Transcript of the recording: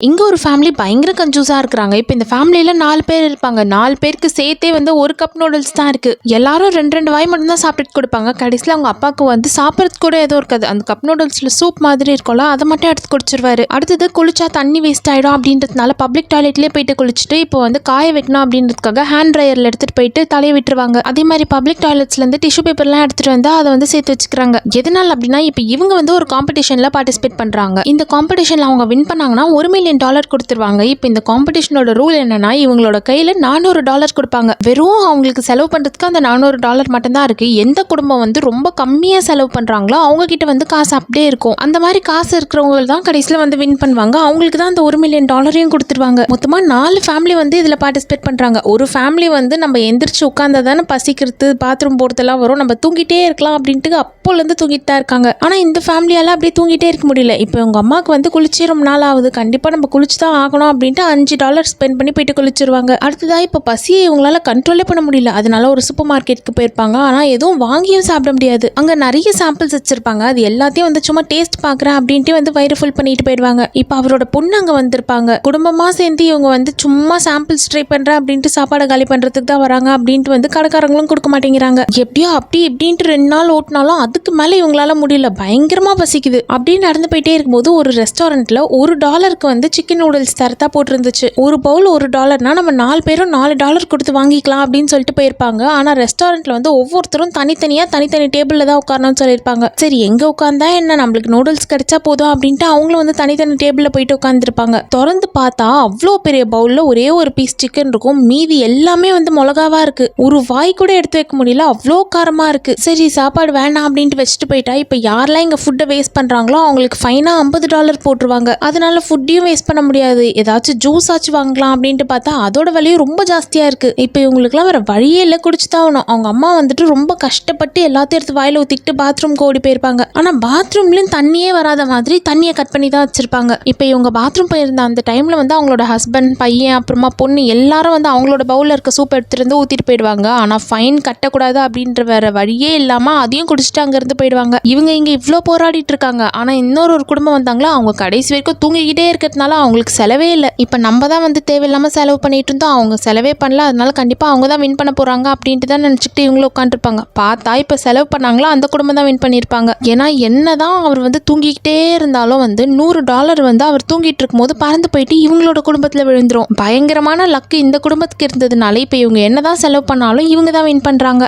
இங்க ஒரு ஃபேமிலி பயங்கர கன்ஜூஸா இருக்கிறாங்க. இப்போ இந்த ஃபேமிலியில 4 பேர் இருப்பாங்க. 4 பேருக்கு சேர்த்தே வந்து ஒரு கப் நூடுல்ஸ் தான் இருக்கு. எல்லாரும் 2 வாய் மட்டும் தான் சாப்பிட்டு கொடுப்பாங்க. கடைசியில் அவங்க அப்பாவுக்கு வந்து சாப்பிட்றது கூட எதுவும் இருக்காது. அந்த கப் நூடுல்ஸ்ல சூப் மாதிரி இருக்கும்ல, அதை மட்டும் எடுத்து குடிச்சிருவாரு. அடுத்தது குளிச்சா தண்ணி வேஸ்ட் ஆயிடும் அப்படின்றதுனால பப்ளிக் டாய்லெட்லேயே போயிட்டு குளிச்சுட்டு இப்போ வந்து காய வைக்கணும் அப்படின்றதுக்காக ஹேண்ட் ட்ரையர்ல எடுத்துட்டு போயிட்டு தலையை விட்டுருவாங்க. அதே மாதிரி பப்ளிக் டாய்லெட்ஸ்ல இருந்து டிஷ்யூ பேப்பர்லாம் எடுத்துட்டு வந்து அதை வந்து சேர்த்து வச்சுக்கிறாங்க. எதனால அப்படின்னா இப்போ இவங்க வந்து ஒரு காம்படிஷன்ல பார்ட்டிசிபேட் பண்றாங்க. இந்த காம்படிஷன்ல அவங்க வின் பண்ணாங்கன்னா $1 மில்லியன் கொடுத்துருவாங்க. இப்போ இந்த காம்படிஷனோட ரூல் என்னன்னா, இவங்களோட கையில $400 கொடுப்பாங்க. வெறும் அவங்களுக்கு செலவு பண்றதுக்கு அந்த $400 மட்டும் தான் இருக்கு. எந்த குடும்பம் வந்து ரொம்ப கம்மியா செலவு பண்றாங்களோ அவங்க கிட்ட வந்து காசு அப்படியே இருக்கும். அந்த மாதிரி காசு இருக்கிறவங்க தான் கடைசியில் வந்து வின் பண்ணுவாங்க. அவங்களுக்கு தான் அந்த $1 மில்லியன் கொடுத்துருவாங்க. மொத்தமா 4 ஃபேமிலி வந்து இதுல பார்ட்டிசிபேட் பண்றாங்க. ஒரு ஃபேமிலி வந்து நம்ம எந்திரிச்சு உட்கார்ந்தா தானே பசிக்கிறது, பாத்ரூம் போறதெல்லாம் வரும், நம்ம தூங்கிட்டே இருக்கலாம் அப்படின்ட்டு அப்போல இருந்து தூங்கிட்டு தான் இருக்காங்க. ஆனா இந்த ஃபேமிலியால அப்படியே தூங்கிட்டே இருக்க முடியல. இப்போ உங்க அம்மாவுக்கு வந்து குளிச்சே ரொம்ப நாள் ஆகுது, கண்டிப்பா நம்ம குளிச்சு தான் ஆகணும் அப்படின்ட்டு $5 ஸ்பெண்ட் பண்ணி போயிட்டு குளிச்சிருவாங்க. அடுத்ததா இப்போ பசியை இவங்களால கண்ட்ரோலே பண்ண முடியல. அதனால ஒரு சூப்பர் மார்க்கெட்டுக்கு போயிருப்பாங்க. ஆனா எதுவும் வாங்கியும் சாப்பிட முடியாது. அங்க நிறைய சாம்பிள்ஸ் வச்சிருப்பாங்க. அது எல்லாத்தையும் வந்து சும்மா டேஸ்ட் பாக்குறேன் அப்படின்ட்டு வந்து வயிறு ஃபுல் பண்ணிட்டு போயிடுவாங்க. இப்போ அவரோட பொண்ணு அங்க வந்திருப்பாங்க. குடும்பமா சேர்ந்து இவங்க வந்து சும்மா சாம்பிள்ஸ் ட்ரை பண்றேன் அப்படின்ட்டு சாப்பாடை காலி பண்றதுக்கு தான் வராங்க அப்படின்ட்டு வந்து கடைக்காரங்களும் கொடுக்க மாட்டேங்கிறாங்க. எப்படியோ அப்படி இப்படின்ட்டு 2 நாள் ஓட்டினாலும் அதுக்கு மேல இவங்களால முடியல. பயங்கரமா பசிக்குது அப்படின்னு நடந்து போயிட்டே இருக்கும்போது ஒரு ரெஸ்டாரண்ட்ல $1 வந்து சிக்கன் நூடுல்ஸ் தரத்தா போட்டிருந்துச்சு. ஒரு பவுல் $1னா நம்ம 4 பேரும் $4 கொடுத்து வாங்கிக்கலாம் அப்படின்னு சொல்லிட்டு போயிருப்பாங்க. ஆனா ரெஸ்டாரண்ட்ல வந்து ஒவ்வொருத்தரும் தனித்தனி டேபிள்ல தான் உட்காரணும்னு சொல்லியிருப்பாங்க. சரி எங்க உட்கார்ந்தா என்ன, நம்மளுக்கு நூடுல்ஸ் கிடைச்சா போதும் அப்படின்ட்டு அவங்களும் வந்து தனித்தனி டேபிள்ல போயிட்டு உட்காந்துருப்பாங்க. திறந்து பார்த்தா அவ்வளோ பெரிய பவுல்ல ஒரே ஒரு பீஸ் சிக்கன் இருக்கும். மீதி எல்லாமே வந்து மிளகாவா இருக்கு. ஒரு வாய் கூட எடுத்து வைக்க முடியல, அவ்வளோ காரமா இருக்கு. சரி சாப்பாடு வேண்டாம் அப்படின்ட்டு வச்சுட்டு போயிட்டா இப்போ யாரெல்லாம் இங்க ஃபுட்டை வேஸ்ட் பண்றாங்களோ அவங்களுக்கு ஃபைனா $50 போட்டுருவாங்க. அதனால ஃபுட்டையும் வேஸ்ட் பண்ண முடியாது. ஏதாச்சும் ஜூஸ் ஆச்சு வாங்கலாம் அப்படின்ட்டு பார்த்தா அதோட விலையும் ரொம்ப ஜாஸ்தியா இருக்கு. இப்போ இவங்களுக்குலாம் வேற வழியே இல்லை, குடிச்சுதான் ஆகணும். அவங்க அம்மா வந்துட்டு ரொம்ப கஷ்டப்பட்டு எல்லாத்தையும் எடுத்து வாயில ஊத்திக்கிட்டு பாத்ரூம்க்கு ஓடி போயிருப்பாங்க. ஆனா பாத்ரூம்லயும் தண்ணியே வராத மாதிரி தண்ணியை கட் பண்ணி தான் வச்சிருப்பாங்க. இப்போ இவங்க பாத்ரூம் போயிருந்த அந்த டைம்ல வந்து அவங்களோட ஹஸ்பண்ட், பையன், அப்புறமா பொண்ணு எல்லாரும் வந்து அவங்களோட பவுல்ல இருக்க சூப் எடுத்துட்டு வந்து ஊத்திட்டு போயிடுவாங்க. ஆனா ஃபைன் கட்டக்கூடாது அப்படின்ற வேற வழியே இல்லாம அதையும் குடிச்சிட்டு அங்க இருந்து போயிடுவாங்க. இவங்க இங்க இவ்வளோ போராடிட்டு இருக்காங்க. ஆனா இன்னொரு குடும்பம் வந்தாங்களா, அவங்க கடைசி வரைக்கும் தூங்கிக்கிட்டே இருக்கிறதுனால அவங்களுக்கு செலவே இல்லை. இப்போ நம்ம தான் வந்து தேவையில்லாம செலவு பண்ணிட்டு இருந்தோம், அவங்க செலவே பண்ணல, அதனால கண்டிப்பா அவங்க தான் வின் பண்ண போறாங்க அப்படின்ட்டு தான் நினைச்சிட்டு இவங்களும் உட்காந்துருப்பாங்க. பார்த்தா இப்போ செலவு பண்ணாங்களா அந்த குடும்பம் தான் வின் பண்ணியிருப்பாங்க. ஏன்னா என்னதான் அவர் வந்து தூங்கிக்கிட்டே இருந்தாலும் வந்து $100 வந்து அவர் தூங்கிட்டு இருக்கும் போது பறந்து போயிட்டு இவங்களோட குடும்பத்துல விழுந்துரும். பயங்கரமான லக்கு இந்த குடும்பத்துக்கு இருந்ததுனால இப்போ இவங்க என்னதான் செலவு பண்ணாலும் இவங்க தான் வின் பண்றாங்க.